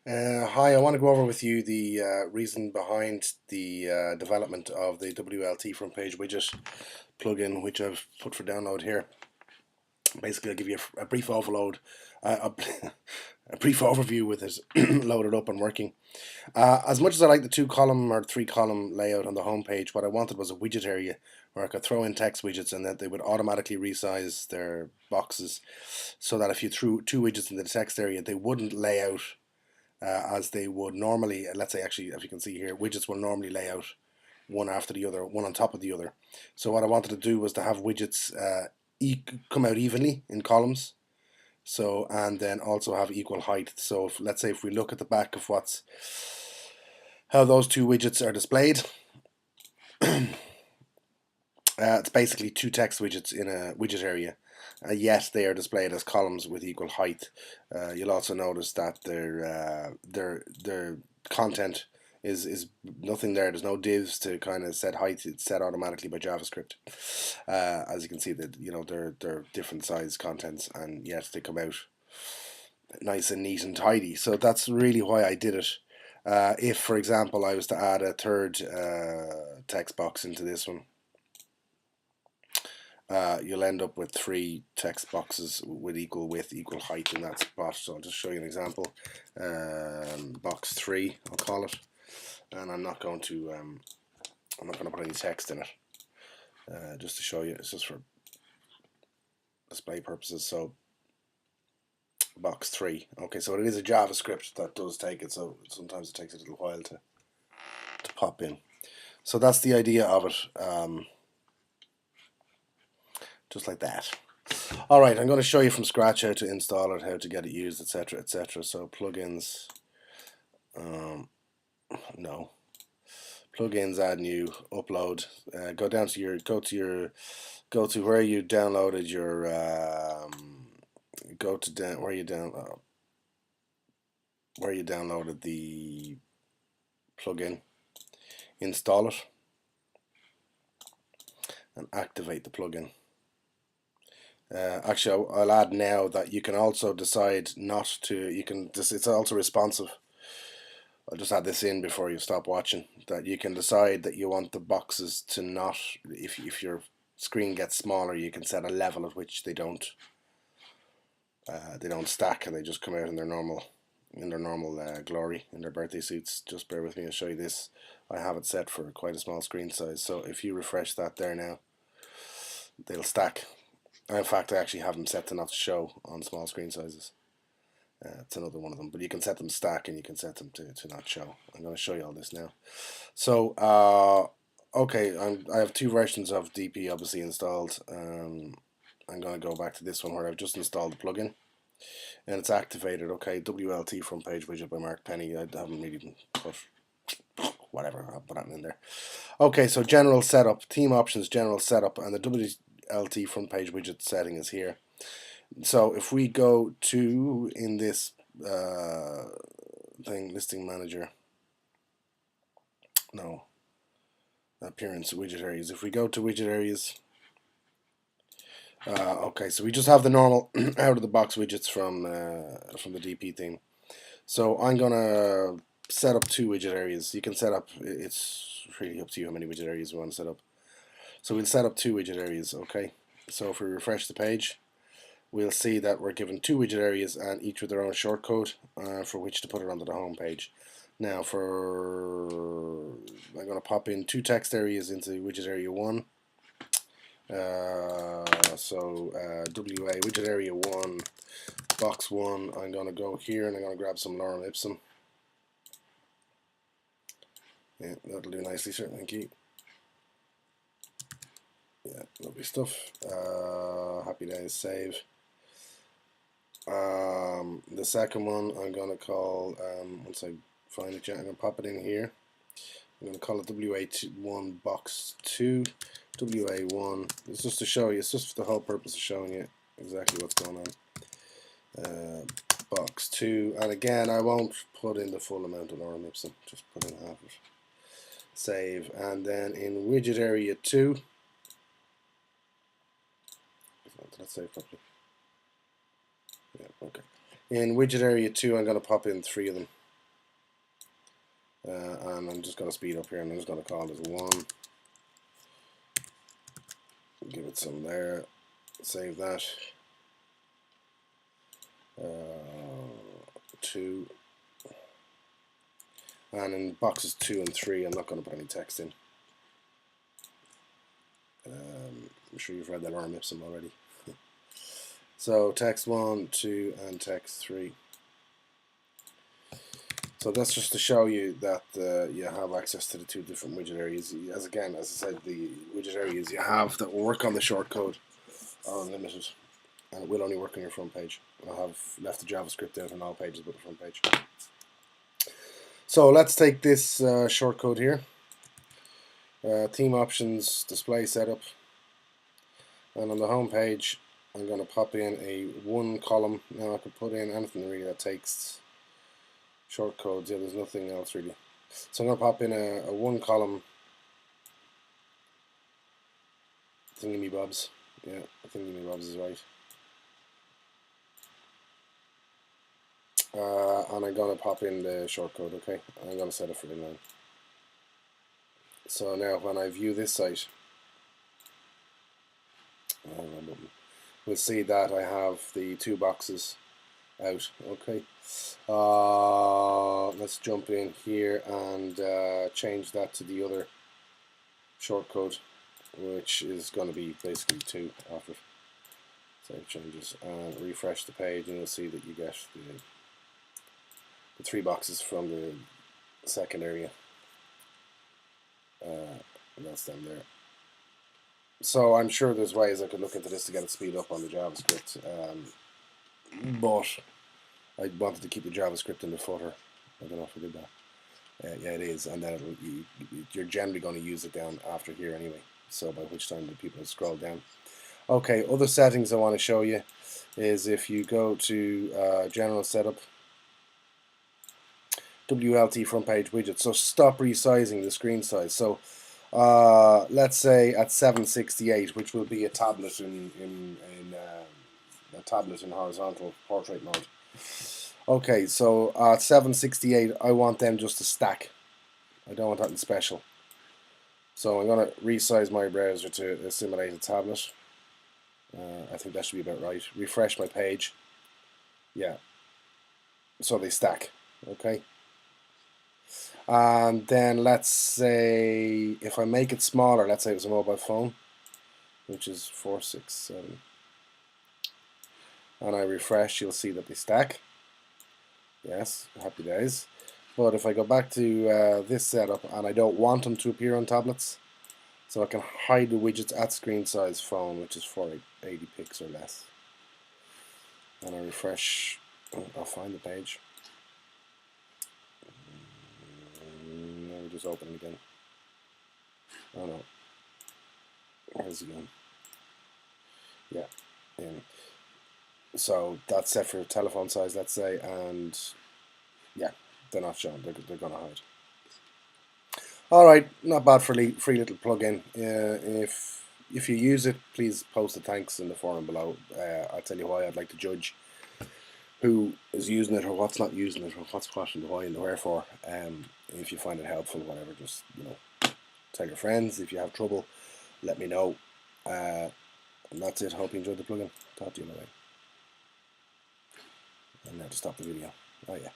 Hi, I want to go over with you the reason behind the development of the WLT Frontpage Widget plugin, which I've put for download here. Basically, I'll give you a brief overload, a brief overview with it loaded up and working. As much as I like the 2-column or 3-column layout on the home page, what I wanted was a widget area where I could throw in text widgets and that they would automatically resize their boxes, so that if you threw 2 widgets in the text area, they wouldn't lay out as they would normally. Let's say, actually, as you can see here, widgets will normally lay out one after the other, one on top of the other. So what I wanted to do was to have widgets come out evenly in columns. So, and then also have equal height. So if, let's say if we look at the back of how those 2 widgets are displayed, it's basically 2 text widgets in a widget area. Yet they are displayed as columns with equal height. You'll also notice that their content is nothing there. There's no divs to kind of set height. It's set automatically by JavaScript. As you can see, that they're different size contents, and yet they come out nice and neat and tidy. So that's really why I did it. If, for example, I was to add a third text box into this one, you'll end up with 3 text boxes with equal width, equal height in that spot. So I'll just show you an example. Box 3, I'll call it, and I'm not going to put any text in it. Just to show you, it's just for display purposes. So box 3. Okay, so it is a JavaScript that does take it. So sometimes it takes a little while to pop in. So that's the idea of it. Just like that. Alright, I'm going to show you from scratch how to install it, how to get it used, etc, etc. So plugins, no, plugins, add new, upload, go to where you downloaded your, where you downloaded the plugin, install it, and activate the plugin. Actually, I'll add now that you can also decide not to. It's also responsive. I'll just add this in before you stop watching. That you can decide that you want the boxes to not. If your screen gets smaller, you can set a level at which they don't stack and they just come out in their normal glory, in their birthday suits. Just bear with me. I'll show you this. I have it set for quite a small screen size. So if you refresh that there now, they'll stack. In fact, I actually have them set to not show on small screen sizes. It's another one of them, but you can set them stack and you can set them to not show. I'm going to show you all this now. So, okay, I have 2 versions of DP obviously installed. I'm going to go back to this one where I've just installed the plugin and it's activated. Okay, WLT Frontpage Widget by Mark Penny. I haven't really put whatever, I'll put that in there. Okay, so general setup, theme options, general setup, and the WLT Frontpage Widget setting is here. So if we go to, in this thing, listing manager, no, appearance, widget areas. If we go to widget areas, okay, so we just have the normal out of the box widgets from the DP theme. So I'm gonna set up 2 widget areas. You can set up, it's really up to you how many widget areas we want to set up. So we'll set up 2 widget areas. Okay, so if we refresh the page, we'll see that we're given 2 widget areas and each with their own shortcode for which to put it onto the home page. Now I'm going to pop in 2 text areas into widget area 1. WA widget area 1, box 1. I'm going to go here and I'm going to grab some lorem ipsum. Yeah, that'll do nicely, sir. Thank you. Yeah, lovely stuff. Happy days, save. The second one I'm going to call, once I find it, I'm going to pop it in here. I'm going to call it WA1 box 2. WA1, it's just to show you, it's just for the whole purpose of showing you exactly what's going on. Box 2, and again, I won't put in the full amount of lorem ipsum, just put in half of it. Save, and then in widget area 2, did I save properly? Yeah, okay. In widget area 2, I'm going to pop in 3 of them. and I'm just going to speed up here, and I'm just going to call this 1. Give it some there. Save that. 2. And in boxes 2 and 3, I'm not going to put any text in. I'm sure you've read that lorem ipsum already. So text 1, 2, and text 3. So that's just to show you that you have access to the 2 different widget areas. As I said, the widget areas you have that will work on the shortcode are unlimited, and it will only work on your front page. I have left the JavaScript out on all pages but the front page. So let's take this shortcode here. Theme options, display setup, and on the home page I'm going to pop in a 1 column. Now I could put in anything really that takes shortcodes. Yeah, there's nothing else really. So I'm going to pop in a 1 column thingy-me-bobs. Yeah, thingy-me-bobs is right. And I'm going to pop in the shortcode, okay? I'm going to set it for inline. So now when I view this site, we'll see that I have the 2 boxes out, okay? Let's jump in here and change that to the other shortcode, which is going to be basically 2 after. Save changes and refresh the page, and you'll see that you get the 3 boxes from the second area. And that's them there. So I'm sure there's ways I could look into this to get it speed up on the JavaScript, but I wanted to keep the JavaScript in the footer. I don't know if I did that. Yeah, it is, and then you're generally going to use it down after here anyway, so by which time the people scroll down. Okay, other settings I want to show you is if you go to General Setup, WLT Frontpage Widgets. So stop resizing the screen size. So let's say at 768, which will be a tablet in horizontal portrait mode. Okay, so at 768, I want them just to stack. I don't want that in special. So I'm going to resize my browser to simulate a tablet. I think that should be about right. Refresh my page. Yeah. So they stack. Okay. And then let's say if I make it smaller, let's say it was a mobile phone, which is 467, and I refresh, you'll see that they stack. Yes, happy days. But if I go back to this setup, and I don't want them to appear on tablets, so I can hide the widgets at screen size phone, which is 480 pics or less, and I refresh, I'll find the page. Let me just open it again. Oh no, where's it going? Yeah, so that's set for telephone size, let's say, and yeah, they're not shown. They're gonna hide. All right, not bad for free little plugin. If you use it, please post the thanks in the forum below. I'll tell you why. I'd like to judge who is using it or what's not using it or what's what and the why and the wherefore. If you find it helpful, whatever, just tell your friends. If you have trouble, let me know. And that's it. Hope you enjoyed the plugin. Talk to you later. And now to stop the video. Oh yeah.